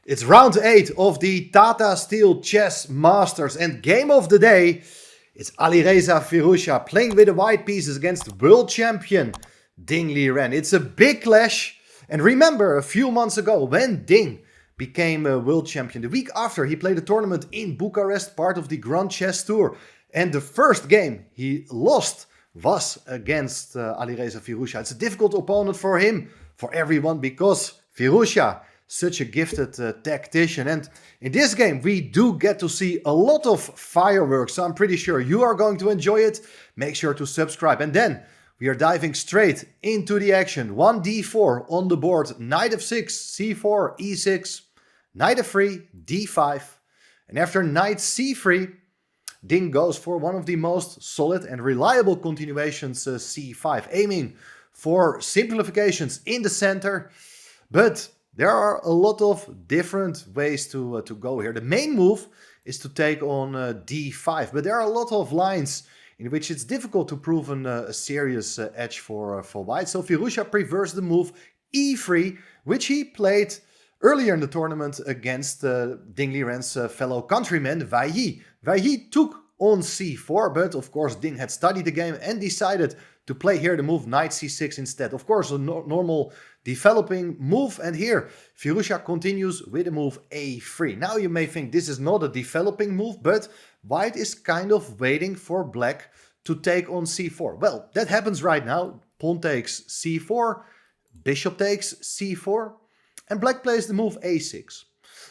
It's round 8 of the Tata Steel Masters, and game of the day, it's Alireza Firouzja playing with the white pieces against world champion Ding Liren. It's a big clash, and remember a few months ago when Ding became a world champion, the week after he played a tournament in Bucharest, part of the Grand Chess Tour, and the first game he lost was against Alireza Firouzja. It's a difficult opponent for him, for everyone, because Firouzja, such a gifted tactician. And in this game, we do get to see a lot of fireworks. So I'm pretty sure you are going to enjoy it. Make sure to subscribe. And then we are diving straight into the action. 1d4 on the board. Knight f6, c4, e6, knight f3, d5. And after knight c3, Ding goes for one of the most solid and reliable continuations, c5, aiming for simplifications in the center. But there are a lot of different ways to go here. The main move is to take on d5, but there are a lot of lines in which it's difficult to prove a serious edge for white. So Firouzja prefers the move e3, which he played earlier in the tournament against Ding Liren's fellow countryman Wei Yi. Wei Yi took on c4, but of course Ding had studied the game and decided to play here the move knight c6 instead. Of course, a normal developing move, and here Firouzja continues with the move a3. Now you may think this is not a developing move, but white is kind of waiting for black to take on c4. Well, that happens right now. Pawn takes c4, bishop takes c4, and black plays the move a6.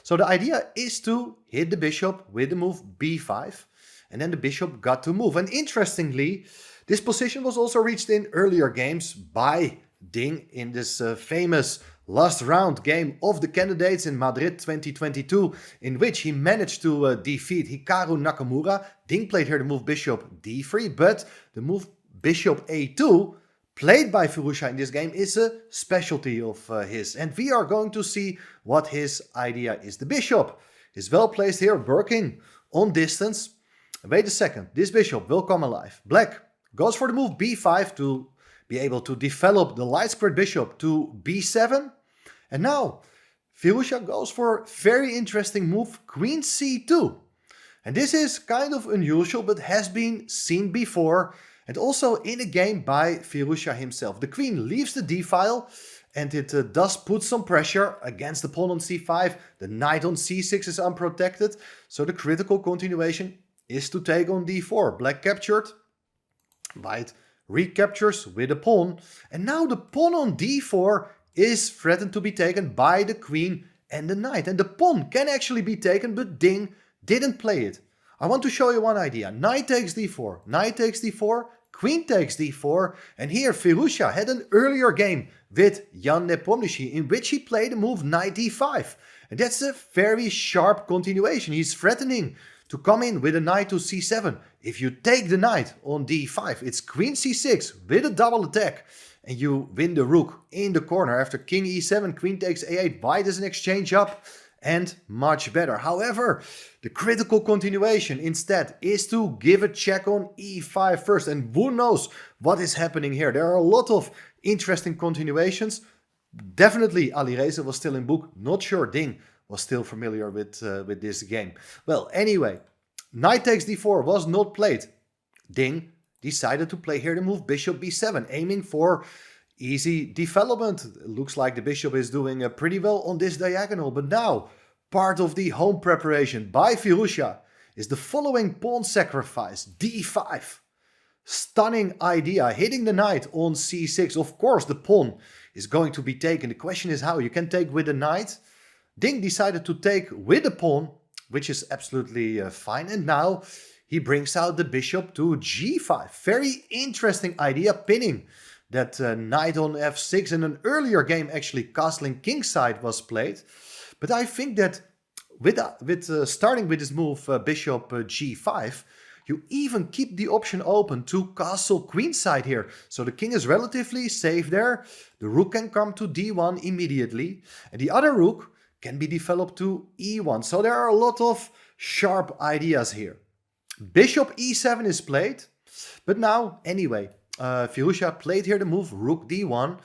So the idea is to hit the bishop with the move b5, and then the bishop got to move. And interestingly, this position was also reached in earlier games by Ding in this famous last round game of the candidates in Madrid 2022, in which he managed to defeat Hikaru Nakamura. Ding played here the move bishop d3, but the move bishop a2 played by Firouzja in this game is a specialty of his, and we are going to see what his idea is. The bishop is well placed here, working on distance. Wait a second, this bishop will come alive. Black goes for the move b5 to be able to develop the light squared bishop to b7. And now Firouzja goes for a very interesting move, queen c2. And this is kind of unusual, but has been seen before, and also in a game by Firouzja himself. The queen leaves the d-file, and it does put some pressure against the pawn on c5. The knight on c6 is unprotected, so the critical continuation is to take on d4. Black captured, white recaptures with a pawn, and now the pawn on d4 is threatened to be taken by the queen and the knight, and the pawn can actually be taken, but Ding didn't play it. I want to show you one idea. Knight takes d4, knight takes d4, queen takes d4, and here Firouzja had an earlier game with Jan Nepomniachtchi in which he played the move knight d5, and that's a very sharp continuation. He's threatening to come in with a knight to c7. If you take the knight on d5, it's queen c6 with a double attack, and you win the rook in the corner. After king e7, queen takes a8, white is an exchange up, and much better. However, the critical continuation instead is to give a check on e5 first, and who knows what is happening here. There are a lot of interesting continuations. Definitely Alireza was still in book, not sure Ding was still familiar with this game. Well, anyway, knight takes d4 was not played. Ding decided to play here the move bishop b7, aiming for easy development. It looks like the bishop is doing pretty well on this diagonal, but now part of the home preparation by Firouzja is the following pawn sacrifice, d5. Stunning idea, hitting the knight on c6. Of course, the pawn is going to be taken. The question is how. You can take with the knight. Ding decided to take with the pawn, which is absolutely fine. And now he brings out the bishop to g5. Very interesting idea, pinning that knight on f6. In an earlier game, actually, castling kingside was played. But I think that with starting with this move, bishop g5, you even keep the option open to castle queenside here. So the king is relatively safe there. The rook can come to d1 immediately. And the other rook can be developed to e1. So there are a lot of sharp ideas here. Bishop e7 is played. But now, anyway, Firouzja played here the move rook d1.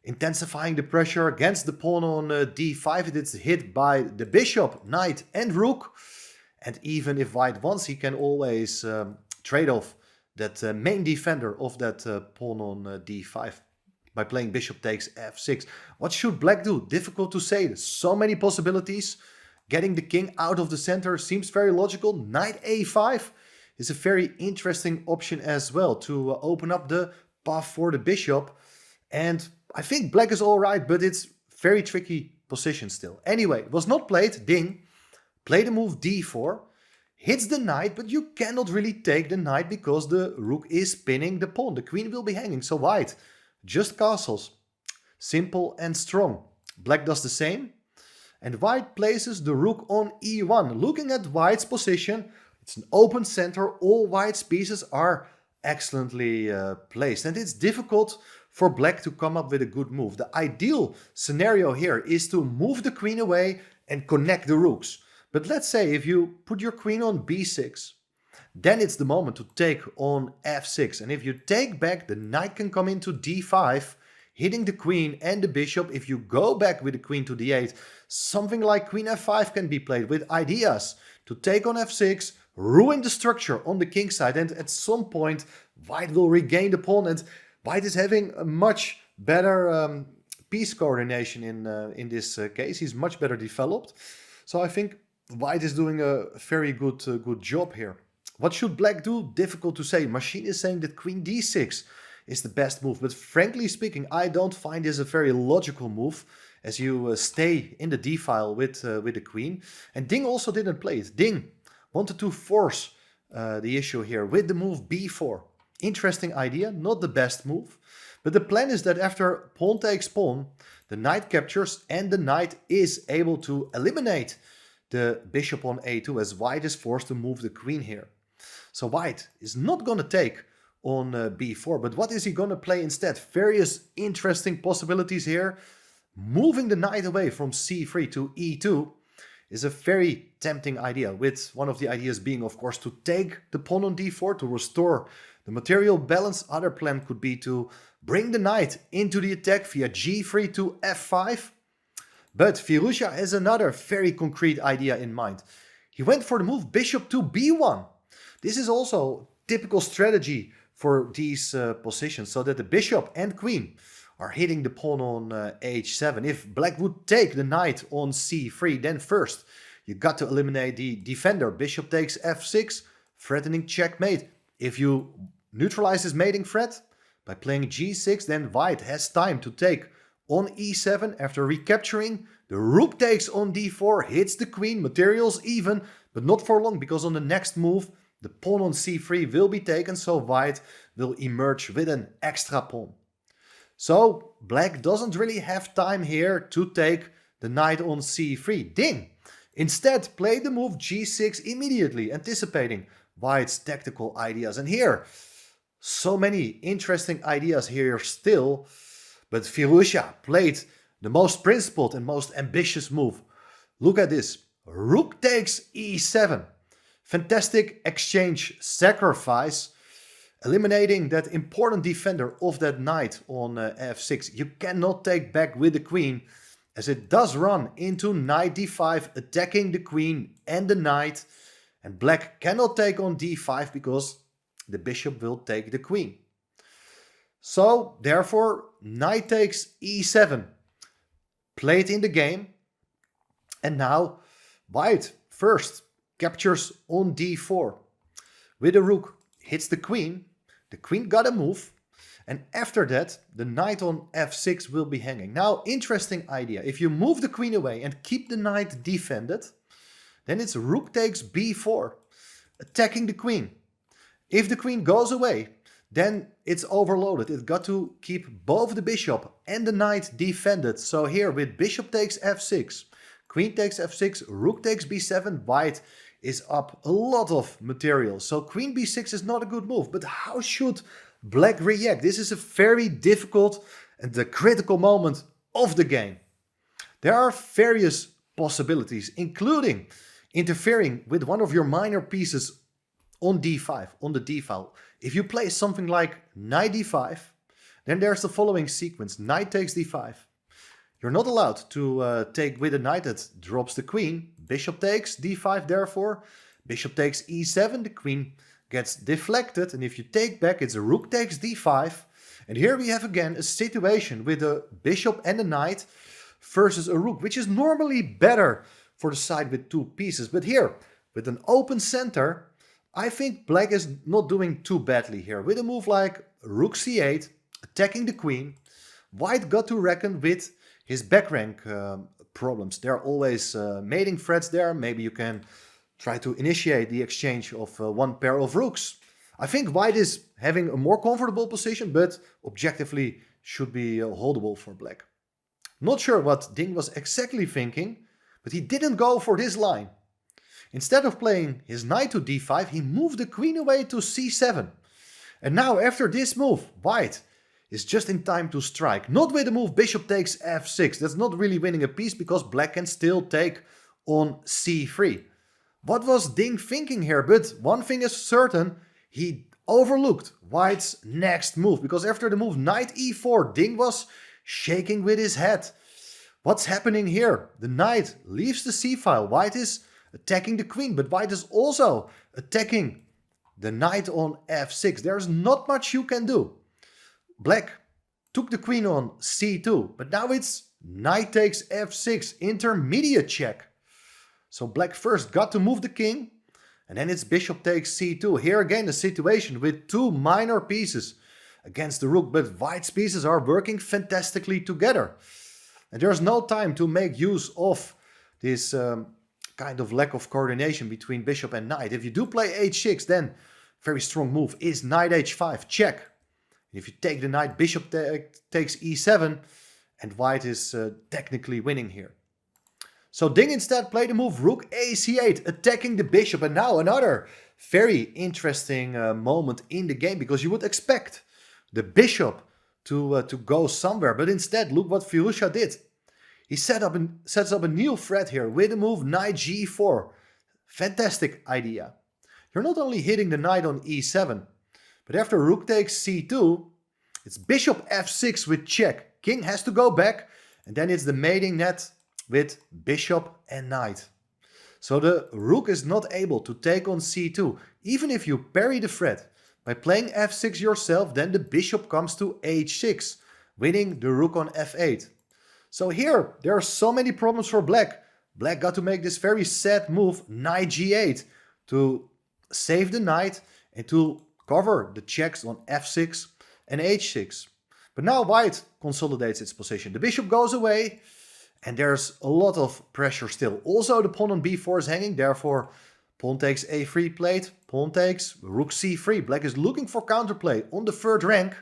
intensifying the pressure against the pawn on d5. It is hit by the bishop, knight and rook. And even if white wants, he can always trade off that main defender of that pawn on d5 by playing bishop takes f6. What should black do? Difficult to say. There's so many possibilities. Getting the king out of the center seems very logical. Knight a5 is a very interesting option as well to open up the path for the bishop. And I think black is all right, but it's very tricky position still. Anyway, it was not played. Ding. Play the move d4. Hits the knight, but you cannot really take the knight because the rook is pinning the pawn. The queen will be hanging, so white just castles. Simple and strong. Black does the same. And white places the rook on e1. Looking at white's position, it's an open center. All white's pieces are excellently placed. And it's difficult for black to come up with a good move. The ideal scenario here is to move the queen away and connect the rooks. But let's say if you put your queen on b6, then it's the moment to take on f6. And if you take back, the knight can come into d5, hitting the queen and the bishop. If you go back with the queen to d8, something like queen f5 can be played with ideas to take on f6, ruin the structure on the king side, and at some point white will regain the pawn, and white is having a much better piece coordination in this case. He's much better developed. So I think white is doing a very good job here. What should black do? Difficult to say. Machine is saying that queen d6 is the best move, but frankly speaking, I don't find this a very logical move, as you stay in the d file with the queen. And Ding also didn't play it. Ding wanted to force the issue here with the move b4. Interesting idea, not the best move. But the plan is that after pawn takes pawn, the knight captures and the knight is able to eliminate the bishop on a2 as white is forced to move the queen here. So white is not going to take on b4, but what is he going to play instead? Various interesting possibilities here. Moving the knight away from c3 to e2 is a very tempting idea, with one of the ideas being, of course, to take the pawn on d4 to restore the material balance. Other plan could be to bring the knight into the attack via g3 to f5. But Firouzja has another very concrete idea in mind. He went for the move bishop to b1. This is also typical strategy for these positions, so that the bishop and queen are hitting the pawn on h7. If black would take the knight on c3, then first you got to eliminate the defender. Bishop takes f6, threatening checkmate. If you neutralize this mating threat by playing g6, then white has time to take on e7 after recapturing. The rook takes on d4, hits the queen, materials even, but not for long, because on the next move the pawn on c3 will be taken, so white will emerge with an extra pawn. So black doesn't really have time here to take the knight on c3. Ding instead played the move g6 immediately, anticipating white's tactical ideas. And here, so many interesting ideas here still, but Firouzja played the most principled and most ambitious move. Look at this. Rook takes e7. Fantastic exchange sacrifice, eliminating that important defender of that knight on f6. You cannot take back with the queen, as it does run into knight d5, attacking the queen and the knight. And black cannot take on d5 because the bishop will take the queen. So therefore, knight takes e7 played in the game. And now white first captures on d4 with a rook, hits the queen got a move, and after that the knight on f6 will be hanging. Now, interesting idea. If you move the queen away and keep the knight defended, then it's rook takes b4, attacking the queen. If the queen goes away, then it's overloaded. It got to keep both the bishop and the knight defended. So here with bishop takes f6, queen takes f6, rook takes b7, white is up a lot of material. So queen b6 is not a good move. But how should black react? This is a very difficult and the critical moment of the game. There are various possibilities, including interfering with one of your minor pieces on d5, on the d file. If you play something like knight d5, Then there's the following sequence. Knight takes d5. You're not allowed to take with a knight that drops the queen. Bishop takes d5 therefore. Bishop takes e7. The queen gets deflected. And if you take back, it's a rook takes d5. And here we have again a situation with a bishop and a knight versus a rook, which is normally better for the side with two pieces. But here, with an open center, I think black is not doing too badly here. With a move like rook c8, attacking the queen, white got to reckon with his back rank problems. There are always mating threats there. Maybe you can try to initiate the exchange of one pair of rooks. I think white is having a more comfortable position, but objectively should be holdable for black. Not sure what Ding was exactly thinking, but he didn't go for this line. Instead of playing his knight to d5, he moved the queen away to c7. And now after this move, white is just in time to strike. Not with the move bishop takes f6. That's not really winning a piece because black can still take on c3. What was Ding thinking here? But one thing is certain, he overlooked white's next move. Because after the move knight e4, Ding was shaking with his head. What's happening here? The knight leaves the c-file. White is attacking the queen, but white is also attacking the knight on f6. There's not much you can do. Black took the queen on c2, but now it's knight takes f6, intermediate check. So black first got to move the king, and then it's bishop takes c2. Here again a situation with two minor pieces against the rook, but white's pieces are working fantastically together. And there's no time to make use of this kind of lack of coordination between bishop and knight. If you do play h6, then very strong move is knight h5, check. If you take the knight, bishop takes e7, and white is technically winning here. So Ding instead played the move rook ac8, attacking the bishop. And now another very interesting moment in the game, because you would expect the bishop to go somewhere. But instead, look what Firouzja did. He sets up a new threat here with the move knight g4. Fantastic idea. You're not only hitting the knight on e7, but after rook takes c2, it's bishop f6 with check. King has to go back, and then it's the mating net with bishop and knight. So the rook is not able to take on c2. Even if you parry the threat by playing f6 yourself, then the bishop comes to h6, winning the rook on f8. So here, there are so many problems for black. Black got to make this very sad move, knight g8, to save the knight and to cover the checks on f6 and h6. But now white consolidates its position. The bishop goes away, and there's a lot of pressure still. Also, the pawn on b4 is hanging, therefore pawn takes a3 played, pawn takes rook c3. Black is looking for counterplay on the third rank,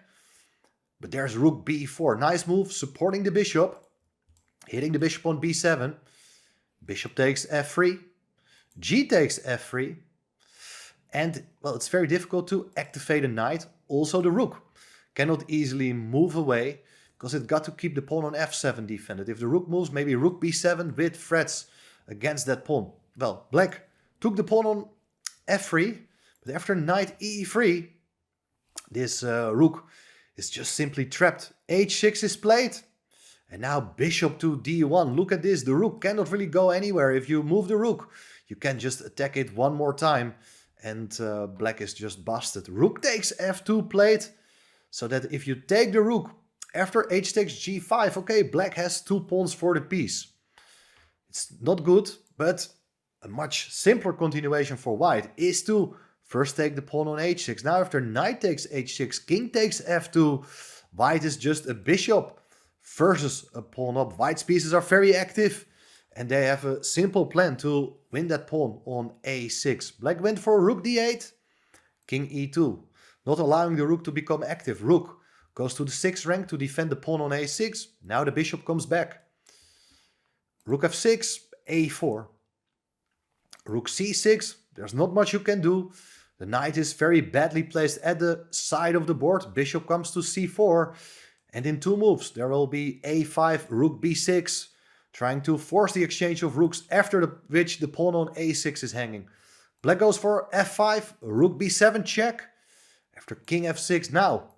but there's rook b4. Nice move, supporting the bishop, hitting the bishop on b7. Bishop takes f3, g takes f3, and, well, it's very difficult to activate a knight. Also, the rook cannot easily move away because it got to keep the pawn on f7 defended. If the rook moves, maybe rook b7 with threats against that pawn. Well, black took the pawn on f3, but after knight e3, this rook is just simply trapped. h6 is played, and now bishop to d1. Look at this, the rook cannot really go anywhere. If you move the rook, you can just attack it one more time, and black is just busted. Rook takes f2 played, so that if you take the rook after h takes g5, okay, black has two pawns for the piece. It's not good, but a much simpler continuation for white is to first take the pawn on h6. Now after knight takes h6, king takes f2, white is just a bishop versus a pawn up. White's pieces are very active, and they have a simple plan to win that pawn on a6. Black went for rook d8, king e2, not allowing the rook to become active. Rook goes to the 6th rank to defend the pawn on a6. Now the bishop comes back. Rook f6, a4. Rook c6, there's not much you can do. The knight is very badly placed at the side of the board. Bishop comes to c4. And in two moves, there will be a5, rook b6, trying to force the exchange of rooks, after which the pawn on a6 is hanging. Black goes for f5, rook b7 check. After king f6, now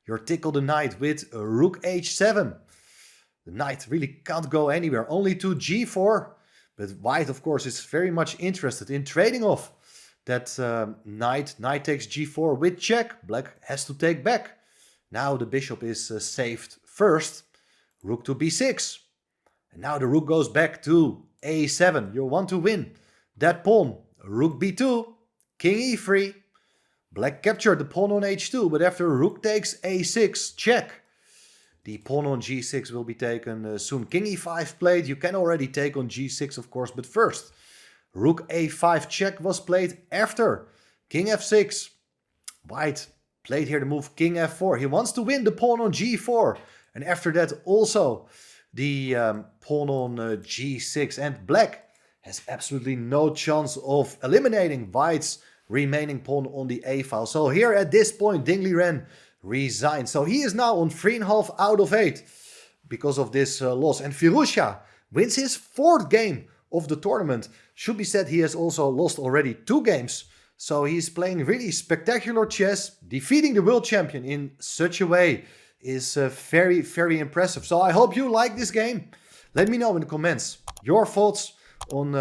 your tickle the knight with rook h7. The knight really can't go anywhere, only to g4. But white, of course, is very much interested in trading off that knight. Knight takes g4 with check. Black has to take back. Now the bishop is saved first. Rook to b6. And now the rook goes back to a7. You want to win that pawn. Rook b2. King e3. Black captured the pawn on h2, but after rook takes a6, check. The pawn on g6 will be taken soon. King e5 played. You can already take on g6, of course, but first, rook a5 check was played after king f6. White played here the move king f4. He wants to win the pawn on g4. And after that, also the pawn on g6. And black has absolutely no chance of eliminating white's remaining pawn on the a file. So here at this point, Ding Liren resigned. So he is now on 3.5 out of 8 because of this loss. And Firouzja wins his 4th game of the tournament. Should be said, he has also lost already 2 games. So he's playing really spectacular chess. Defeating the world champion in such a way is very, very impressive. So I hope you like this game. Let me know in the comments your thoughts on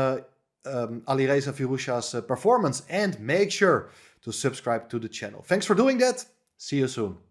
Alireza Firouzja's performance. And make sure to subscribe to the channel. Thanks for doing that. See you soon.